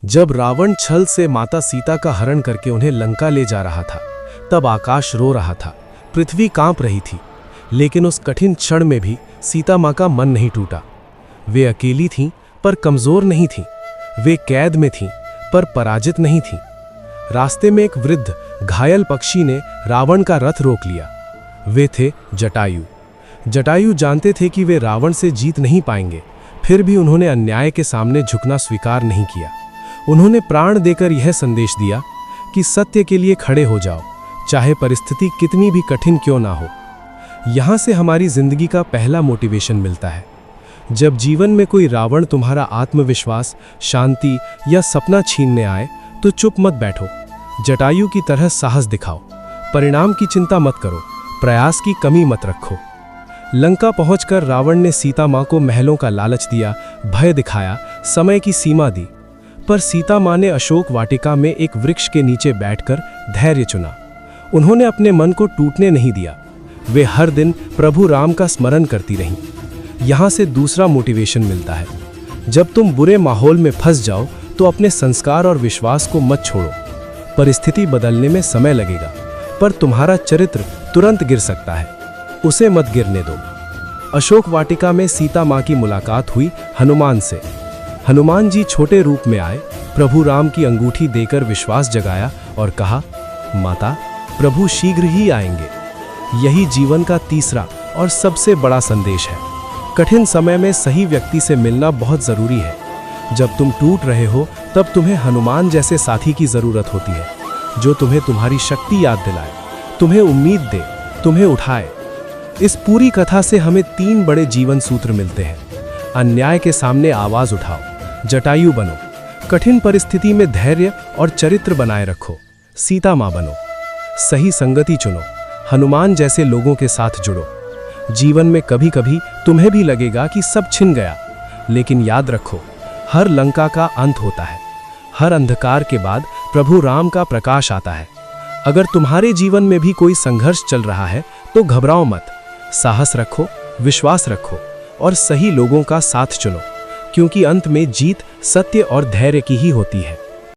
जब रावण छल से माता सीता का हरण करके उन्हें लंका ले जा रहा था, तब आकाश रो रहा था, पृथ्वी कांप रही थी। लेकिन उस कठिन क्षण में भी सीता माँ का मन नहीं टूटा। वे अकेली थीं, पर कमजोर नहीं थीं। वे कैद में थीं, पर पराजित नहीं थीं। रास्ते में एक वृद्ध घायल पक्षी ने रावण का रथ रोक लिया। वे थे जटायु। जटायु जानते थे कि वे रावण से जीत नहीं पाएंगे, फिर भी उन्होंने अन्याय के सामने झुकना स्वीकार नहीं किया। उन्होंने प्राण देकर यह संदेश दिया कि सत्य के लिए खड़े हो जाओ, चाहे परिस्थिति कितनी भी कठिन क्यों ना हो। यहाँ से हमारी जिंदगी का पहला मोटिवेशन मिलता है। जब जीवन में कोई रावण तुम्हारा आत्मविश्वास, शांति या सपना छीनने आए, तो चुप मत बैठो। जटायु की तरह साहस दिखाओ। परिणाम की चिंता मत करो, प्रयास की कमी मत रखो। लंका पहुंचकर रावण ने सीता माँ को महलों का लालच दिया, भय दिखाया, समय की सीमा दी। पर सीता माँ ने अशोक वाटिका में एक वृक्ष के नीचे बैठकर धैर्य चुना। उन्होंने अपने मन को टूटने नहीं दिया। वे हर दिन प्रभु राम का स्मरण करती रहीं। यहाँ से दूसरा मोटिवेशन मिलता है। जब तुम बुरे माहौल में फंस जाओ, तो अपने संस्कार और विश्वास को मत छोड़ो। परिस्थिति बदलने में समय लगेगा, पर तुम्हारा चरित्र तुरंत गिर सकता है। उसे मत गिरने दो। अशोक वाटिका में सीता माँ की मुलाकात हुई हनुमान से। हनुमान जी छोटे रूप में आए, प्रभु राम की अंगूठी देकर विश्वास जगाया और कहा, माता, प्रभु शीघ्र ही आएंगे। यही जीवन का तीसरा और सबसे बड़ा संदेश है। कठिन समय में सही व्यक्ति से मिलना बहुत जरूरी है। जब तुम टूट रहे हो, तब तुम्हें हनुमान जैसे साथी की जरूरत होती है, जो तुम्हें तुम्हारी शक्ति याद दिलाए, तुम्हें उम्मीद दे, तुम्हें उठाए। इस पूरी कथा से हमें 3 बड़े जीवन सूत्र मिलते हैं। अन्याय के सामने आवाज उठाओ, जटायु बनो, कठिन परिस्थिति में धैर्य और चरित्र बनाए रखो, सीता माँ बनो, सही संगति चुनो, हनुमान जैसे लोगों के साथ जुड़ो। जीवन में कभी कभी तुम्हें भी लगेगा कि सब छिन गया, लेकिन याद रखो, हर लंका का अंत होता है। हर अंधकार के बाद प्रभु राम का प्रकाश आता है। अगर तुम्हारे जीवन में भी कोई संघर्ष चल रहा है, तो घबराओ मत। साहस रखो, विश्वास रखो और सही लोगों का साथ चुनो, क्योंकि अंत में जीत सत्य और धैर्य की ही होती है।